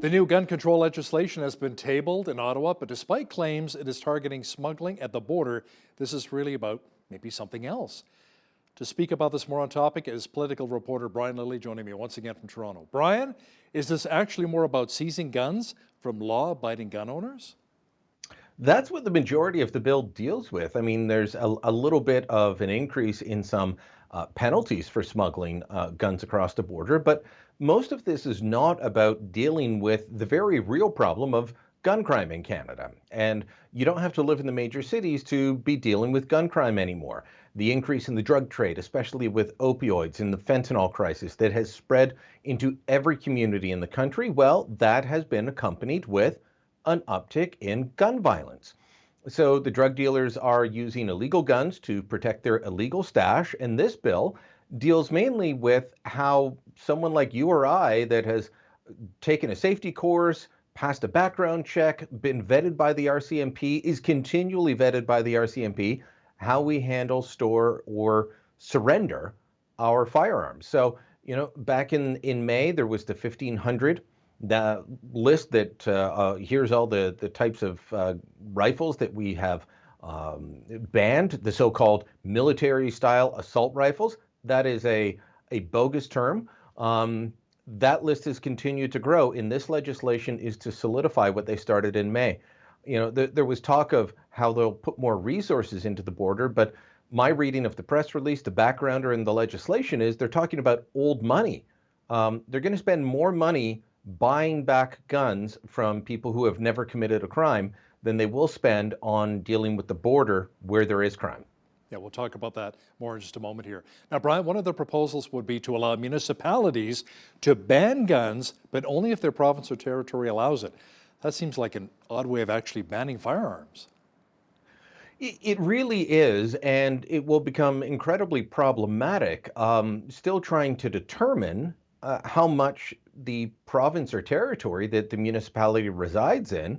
The new gun control legislation has been tabled in Ottawa, but despite claims it is targeting smuggling at the border, this is really about maybe something else. To speak about this more on topic is political reporter Brian Lilley joining me once again from Toronto. Brian, is this actually more about seizing guns from law-abiding gun owners? That's what the majority of the bill deals with. I mean, there's a little bit of an increase in some penalties for smuggling guns across the border, but most of this is not about dealing with the very real problem of gun crime in Canada. And you don't have to live in the major cities to be dealing with gun crime anymore. The increase in the drug trade, especially with opioids and the fentanyl crisis that has spread into every community in the country, well, that has been accompanied with an uptick in gun violence. So the drug dealers are using illegal guns to protect their illegal stash, and this bill deals mainly with how someone like you or I that has taken a safety course, passed a background check, been vetted by the RCMP, is continually vetted by the RCMP, how we handle, store, or surrender our firearms. So, back in May, there was the 1,500 the list that here's all the types of rifles that we have banned, the so-called military-style assault rifles. That is a bogus term. That list has continued to grow, and this legislation is to solidify what they started in May. There was talk of how they'll put more resources into the border, but my reading of the press release, the backgrounder in the legislation is they're talking about old money. They're going to spend more money buying back guns from people who have never committed a crime than they will spend on dealing with the border where there is crime. Yeah, we'll talk about that more in just a moment here. Now, Brian, one of the proposals would be to allow municipalities to ban guns, but only if their province or territory allows it. That seems like an odd way of actually banning firearms. It really is, and it will become incredibly problematic. Still trying to determine how much the province or territory that the municipality resides in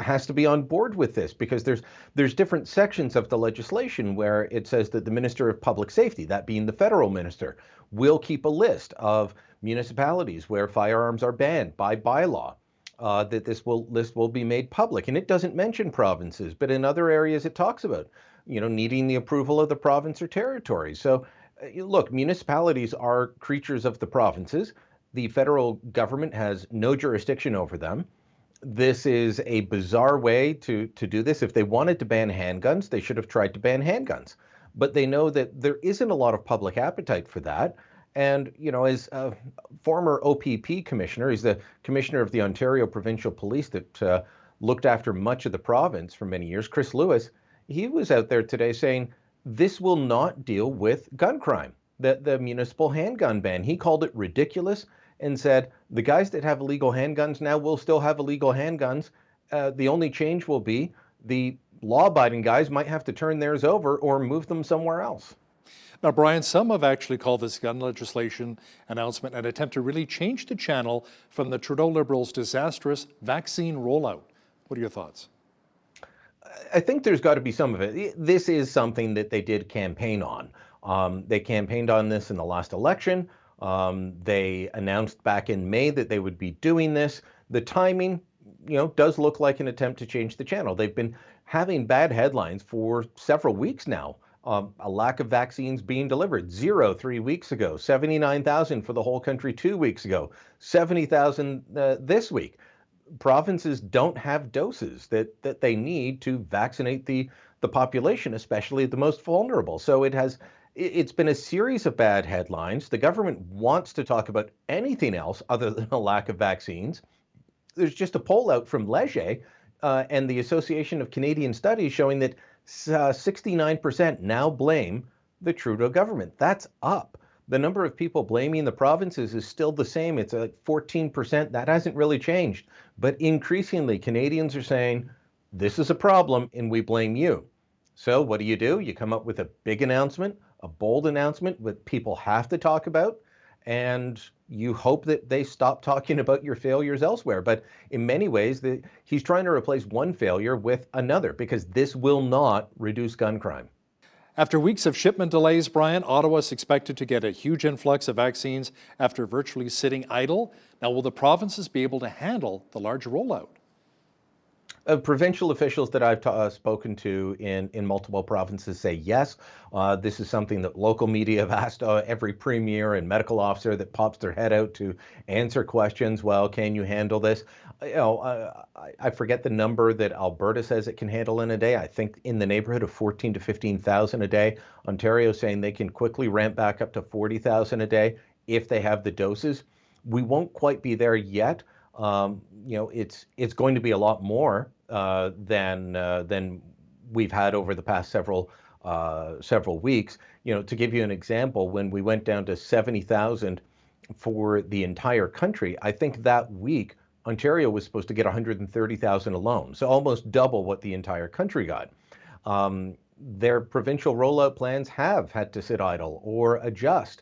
has to be on board with this, because there's different sections of the legislation where it says that the Minister of Public Safety, that being the federal minister, will keep a list of municipalities where firearms are banned by bylaw. That this list will be made public, and it doesn't mention provinces, but in other areas it talks about, needing the approval of the province or territory. So, look, municipalities are creatures of the provinces. The federal government has no jurisdiction over them. This is a bizarre way to do this. If they wanted to ban handguns, they should have tried to ban handguns. But they know that there isn't a lot of public appetite for that. And, as a former OPP commissioner, he's the commissioner of the Ontario Provincial Police that looked after much of the province for many years, Chris Lewis, he was out there today saying this will not deal with gun crime, the municipal handgun ban. He called it ridiculous and said the guys that have illegal handguns now will still have illegal handguns. The only change will be the law-abiding guys might have to turn theirs over or move them somewhere else. Now, Brian, some have actually called this gun legislation announcement an attempt to really change the channel from the Trudeau Liberals' disastrous vaccine rollout. What are your thoughts? I think there's got to be some of it. This is something that they did campaign on. They campaigned on this in the last election. They announced back in May that they would be doing this. The timing, does look like an attempt to change the channel. They've been having bad headlines for several weeks now. A lack of vaccines being delivered. 0 3 weeks ago, 79,000 for the whole country 2 weeks ago, 70,000 this week. Provinces don't have doses that they need to vaccinate the population, especially the most vulnerable. So it's been a series of bad headlines. The government wants to talk about anything else other than a lack of vaccines. There's just a poll out from Leger and the Association of Canadian Studies showing that 69% now blame the Trudeau government. That's up. The number of people blaming the provinces is still the same. It's like 14%. That hasn't really changed. But increasingly, Canadians are saying, this is a problem and we blame you. So what do? You come up with a big announcement, a bold announcement that people have to talk about, and you hope that they stop talking about your failures elsewhere. But in many ways, he's trying to replace one failure with another, because this will not reduce gun crime. After weeks of shipment delays, Brian, Ottawa is expected to get a huge influx of vaccines after virtually sitting idle. Now, will the provinces be able to handle the large rollout? Provincial officials that I've spoken to in multiple provinces say yes. This is something that local media have asked every premier and medical officer that pops their head out to answer questions. Well, can you handle this? I forget the number that Alberta says it can handle in a day. I think in the neighborhood of 14 to 15,000 a day. Ontario saying they can quickly ramp back up to 40,000 a day if they have the doses. We won't quite be there yet. It's going to be a lot more than we've had over the past several weeks. To give you an example, when we went down to 70,000 for the entire country, I think that week Ontario was supposed to get 130,000 alone, so almost double what the entire country got. Their provincial rollout plans have had to sit idle or adjust.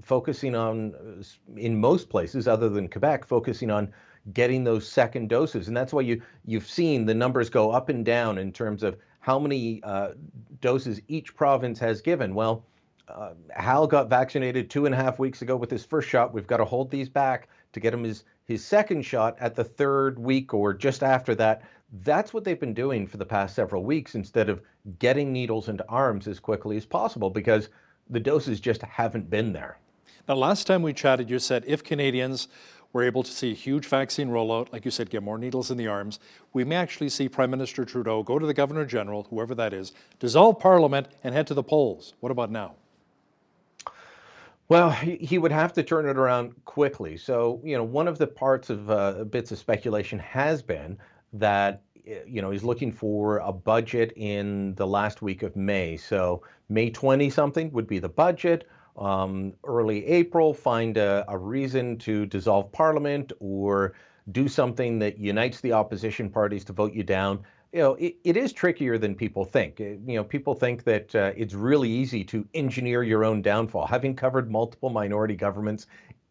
Focusing on, in most places other than Quebec, focusing on getting those second doses. And that's why you've seen the numbers go up and down in terms of how many doses each province has given. Well, Hal got vaccinated 2.5 weeks ago with his first shot. We've got to hold these back to get him his second shot at the third week or just after that. That's what they've been doing for the past several weeks instead of getting needles into arms as quickly as possible because the doses just haven't been there. Now, last time we chatted, you said if Canadians were able to see a huge vaccine rollout, like you said, get more needles in the arms, we may actually see Prime Minister Trudeau go to the Governor General, whoever that is, dissolve Parliament and head to the polls. What about now? Well, he would have to turn it around quickly. So, one of the parts of bits of speculation has been that, he's looking for a budget in the last week of May. So May 20 something would be the budget. Early April, find a reason to dissolve Parliament or do something that unites the opposition parties to vote you down. It is trickier than people think. People think that it's really easy to engineer your own downfall. Having covered multiple minority governments,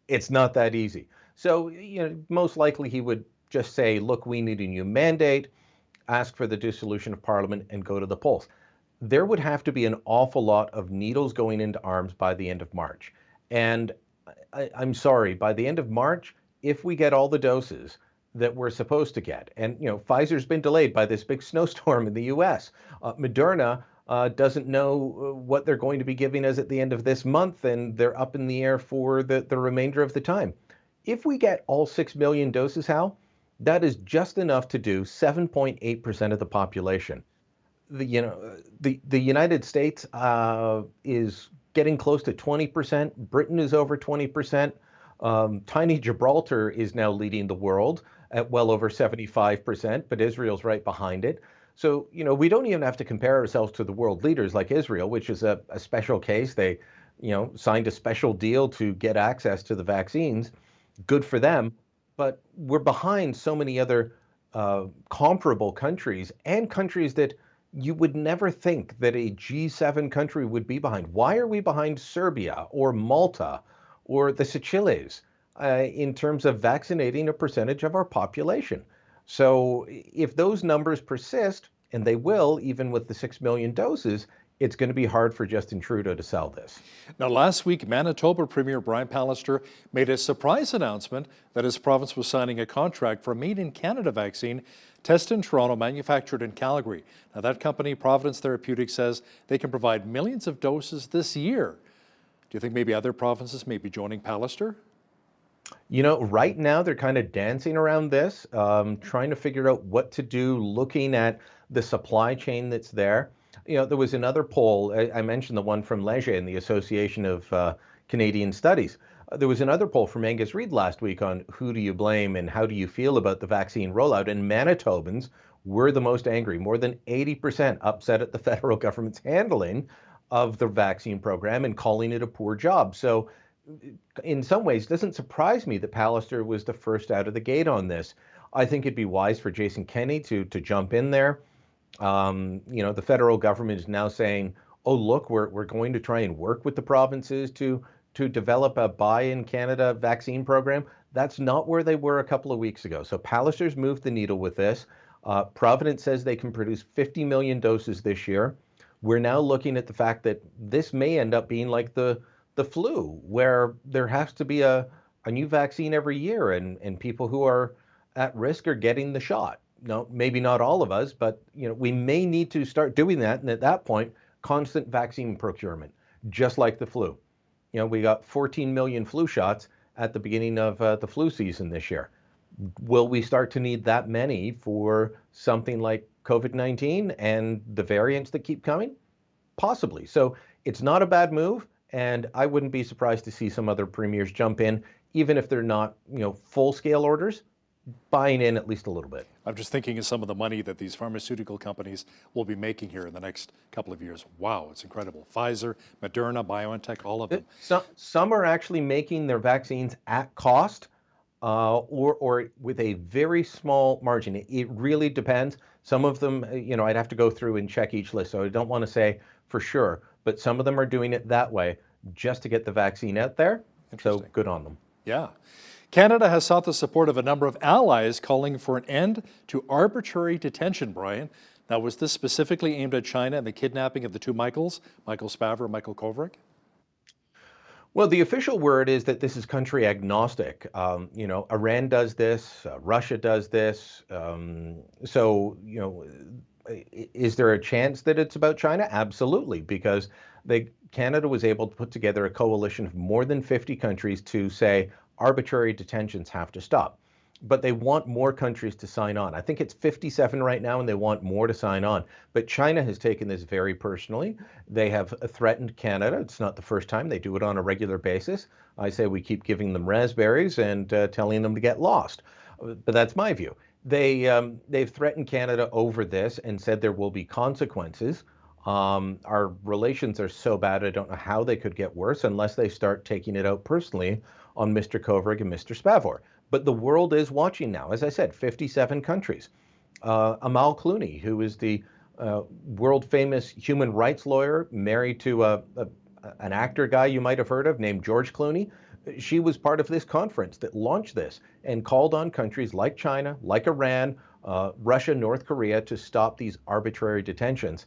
it's not that easy. So, most likely he would just say, look, we need a new mandate, ask for the dissolution of Parliament, and go to the polls. There would have to be an awful lot of needles going into arms by the end of March. And I'm sorry, by the end of March, if we get all the doses that we're supposed to get, and Pfizer's been delayed by this big snowstorm in the US. Moderna doesn't know what they're going to be giving us at the end of this month, and they're up in the air for the remainder of the time. If we get all 6 million doses, Hal, that is just enough to do 7.8% of the population. The United States is getting close to 20%. Britain is over 20%. Tiny Gibraltar is now leading the world at well over 75%, but Israel's right behind it. So, we don't even have to compare ourselves to the world leaders like Israel, which is a special case. They, signed a special deal to get access to the vaccines. Good for them. But we're behind so many other comparable countries and countries that you would never think that a G7 country would be behind. Why are we behind Serbia or Malta or the Seychelles in terms of vaccinating a percentage of our population? So if those numbers persist, and they will, even with the 6 million doses, it's going to be hard for Justin Trudeau to sell this. Now, last week, Manitoba Premier Brian Pallister made a surprise announcement that his province was signing a contract for a made-in-Canada vaccine tested in Toronto, manufactured in Calgary. Now, that company, Providence Therapeutics, says they can provide millions of doses this year. Do you think maybe other provinces may be joining Pallister? Right now they're kind of dancing around this, trying to figure out what to do, looking at the supply chain that's there. There was another poll, I mentioned the one from Leger in the Association of Canadian Studies. There was another poll from Angus Reid last week on who do you blame and how do you feel about the vaccine rollout, and Manitobans were the most angry. More than 80% upset at the federal government's handling of the vaccine program and calling it a poor job. So in some ways, it doesn't surprise me that Pallister was the first out of the gate on this. I think it'd be wise for Jason Kenney to jump in there. The federal government is now saying, oh, look, we're going to try and work with the provinces to develop a Buy in Canada vaccine program. That's not where they were a couple of weeks ago. So Pallister's moved the needle with this. Providence says they can produce 50 million doses this year. we're now looking at the fact that this may end up being like the flu, where there has to be a new vaccine every year, and people who are at risk are getting the shot. No, maybe not all of us, but we may need to start doing that. And at that point, constant vaccine procurement, just like the flu. We got 14 million flu shots at the beginning of the flu season this year. Will we start to need that many for something like COVID-19 and the variants that keep coming? Possibly. So it's not a bad move, and I wouldn't be surprised to see some other premiers jump in, even if they're not, full-scale orders, buying in at least a little bit. I'm just thinking of some of the money that these pharmaceutical companies will be making here in the next couple of years. Wow, it's incredible. Pfizer, Moderna, BioNTech, all of them. Some are actually making their vaccines at cost, or with a very small margin. It really depends. Some of them, I'd have to go through and check each list, so I don't want to say for sure, but some of them are doing it that way just to get the vaccine out there. So good on them. Yeah. Canada has sought the support of a number of allies calling for an end to arbitrary detention, Brian. Now, was this specifically aimed at China and the kidnapping of the two Michaels, Michael Spavor and Michael Kovrig? Well, the official word is that this is country agnostic. Iran does this, Russia does this. Is there a chance that it's about China? Absolutely, because Canada was able to put together a coalition of more than 50 countries to say arbitrary detentions have to stop. But they want more countries to sign on. I think it's 57 right now, and they want more to sign on. But China has taken this very personally. They have threatened Canada. It's not the first time. They do it on a regular basis. I say we keep giving them raspberries and telling them to get lost. But that's my view. They've threatened Canada over this and said there will be consequences. Our relations are so bad, I don't know how they could get worse unless they start taking it out personally on Mr. Kovrig and Mr. Spavor. But the world is watching now. As I said, 57 countries. Amal Clooney, who is the world-famous human rights lawyer, married to an actor guy you might have heard of named George Clooney, she was part of this conference that launched this and called on countries like China, like Iran, Russia, North Korea to stop these arbitrary detentions.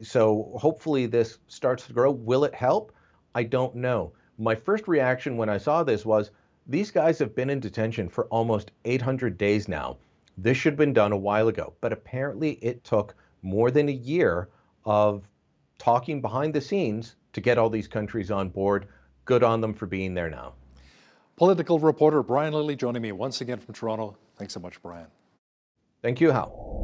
So hopefully this starts to grow. Will it help? I don't know. My first reaction when I saw this was, these guys have been in detention for almost 800 days now. This should have been done a while ago, but apparently it took more than a year of talking behind the scenes to get all these countries on board. Good on them for being there now. Political reporter Brian Lilley joining me once again from Toronto. Thanks so much, Brian. Thank you, Hal.